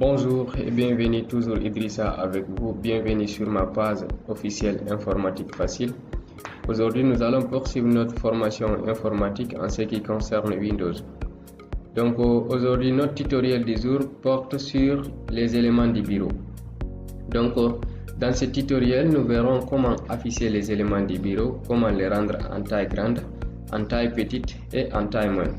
Bonjour et bienvenue, toujours Idrissa avec vous. Bienvenue sur ma page officielle Informatique Facile. Aujourd'hui, nous allons poursuivre notre formation informatique en ce qui concerne Windows. Donc aujourd'hui, notre tutoriel du jour porte sur les éléments du bureau. Donc dans ce tutoriel, nous verrons comment afficher les éléments du bureau, comment les rendre en taille grande, en taille petite et en taille moyenne.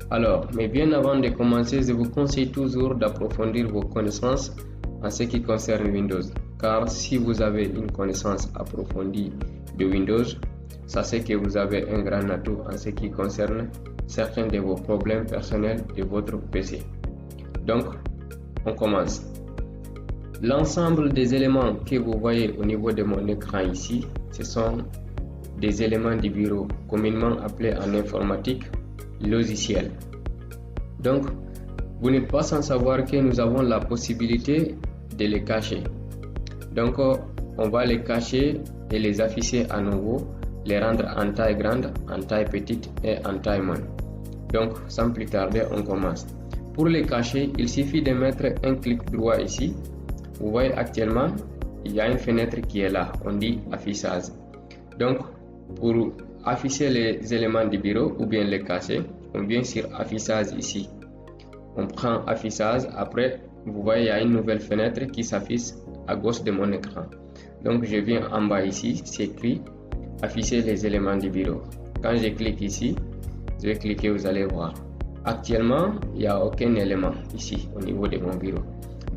Alors, mais bien avant de commencer, je vous conseille toujours d'approfondir vos connaissances en ce qui concerne Windows. Car si vous avez une connaissance approfondie de Windows, sachez que vous avez un grand atout en ce qui concerne certains de vos problèmes personnels de votre PC. Donc, on commence. L'ensemble des éléments que vous voyez au niveau de mon écran ici, ce sont des éléments du bureau, communément appelés en informatique logiciel. Donc, vous n'êtes pas sans savoir que nous avons la possibilité de les cacher. Donc, on va les cacher et les afficher à nouveau, les rendre en taille grande, en taille petite et en taille moyenne. Donc, sans plus tarder, on commence. Pour les cacher, il suffit de mettre un clic droit ici. Vous voyez actuellement, il y a une fenêtre qui est là, on dit affichage. Donc, pour afficher les éléments du bureau ou bien les cacher, on vient sur affichage ici. On prend affichage, après vous voyez il y a une nouvelle fenêtre qui s'affiche à gauche de mon écran. Donc je viens en bas ici, c'est écrit afficher les éléments du bureau. Quand je clique ici, je vais cliquer, vous allez voir. Actuellement, il n'y a aucun élément ici au niveau de mon bureau.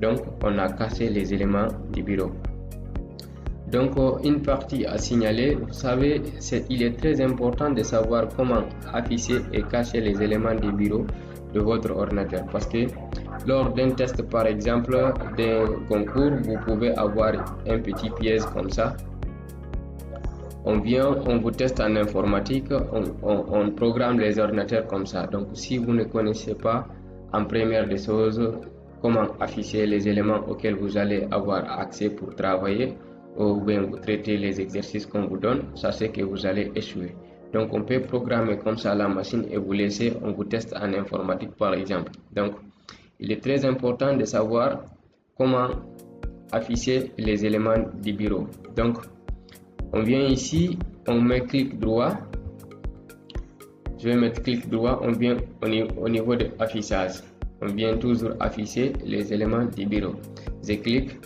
Donc on a caché les éléments du bureau. Donc une partie à signaler, vous savez, il est très important de savoir comment afficher et cacher les éléments du bureau de votre ordinateur, parce que lors d'un test par exemple d'un concours, vous pouvez avoir un petit piège comme ça. On vous teste en informatique, on programme les ordinateurs comme ça. Donc si vous ne connaissez pas en première des choses comment afficher les éléments auxquels vous allez avoir accès pour travailler, ou bien vous traitez les exercices qu'on vous donne, sachez que vous allez échouer. Donc on peut programmer comme ça la machine et vous laisser, on vous teste en informatique par exemple. Donc il est très important de savoir comment afficher les éléments du bureau. Donc on vient ici, on met clic droit. Je vais mettre clic droit, on vient au niveau de affichage. On vient toujours afficher les éléments du bureau. Je clique,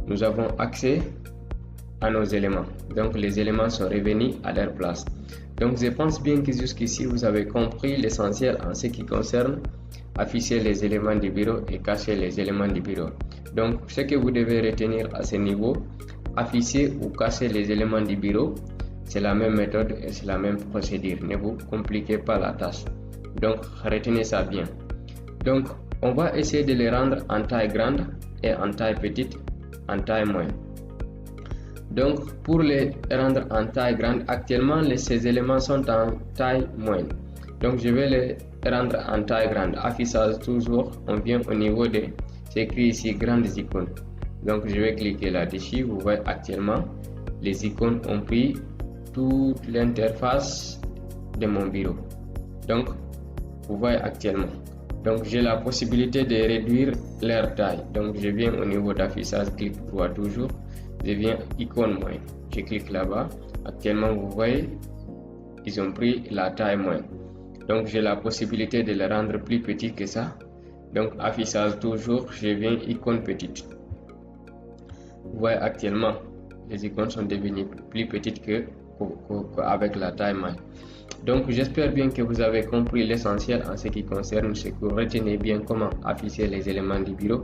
nous avons accès à nos éléments. Donc les éléments sont revenus à leur place. Donc je pense bien que jusqu'ici vous avez compris l'essentiel en ce qui concerne afficher les éléments du bureau et cacher les éléments du bureau. Donc ce que vous devez retenir à ce niveau, afficher ou cacher les éléments du bureau, c'est la même méthode et c'est la même procédure. Ne vous compliquez pas la tâche. Donc retenez ça bien. Donc on va essayer de les rendre en taille grande et en taille petite, en taille moyenne. Donc pour les rendre en taille grande, actuellement ces éléments sont en taille moyenne. Donc je vais les rendre en taille grande. Affichage toujours, on vient au niveau de, c'est écrit ici grandes icônes. Donc je vais cliquer là-dessus. Vous voyez actuellement les icônes ont pris toute l'interface de mon bureau. Donc vous voyez actuellement. Donc j'ai la possibilité de réduire leur taille. Donc je viens au niveau d'affichage, clic droit toujours. Je viens icône moyenne. Je clique là-bas. Actuellement vous voyez, ils ont pris la taille moyenne. Donc j'ai la possibilité de les rendre plus petits que ça. Donc affichage toujours, je viens icône petite. Vous voyez actuellement, les icônes sont devenues plus petites qu'avec la taille moyenne. Donc j'espère bien que vous avez compris l'essentiel en ce qui concerne ce que vous retenez bien comment afficher les éléments du bureau,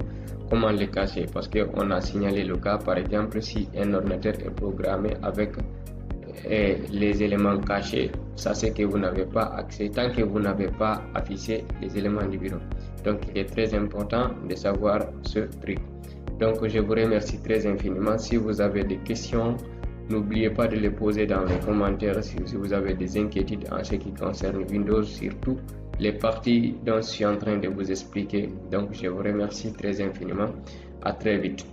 comment les cacher, parce qu'on a signalé le cas par exemple si un ordinateur est programmé avec les éléments cachés, ça c'est que vous n'avez pas accès tant que vous n'avez pas affiché les éléments du bureau. Donc il est très important de savoir ce truc. Donc je vous remercie très infiniment. Si vous avez des questions, n'oubliez pas de les poser dans les commentaires si vous avez des inquiétudes en ce qui concerne Windows, surtout les parties dont je suis en train de vous expliquer. Donc je vous remercie très infiniment. À très vite.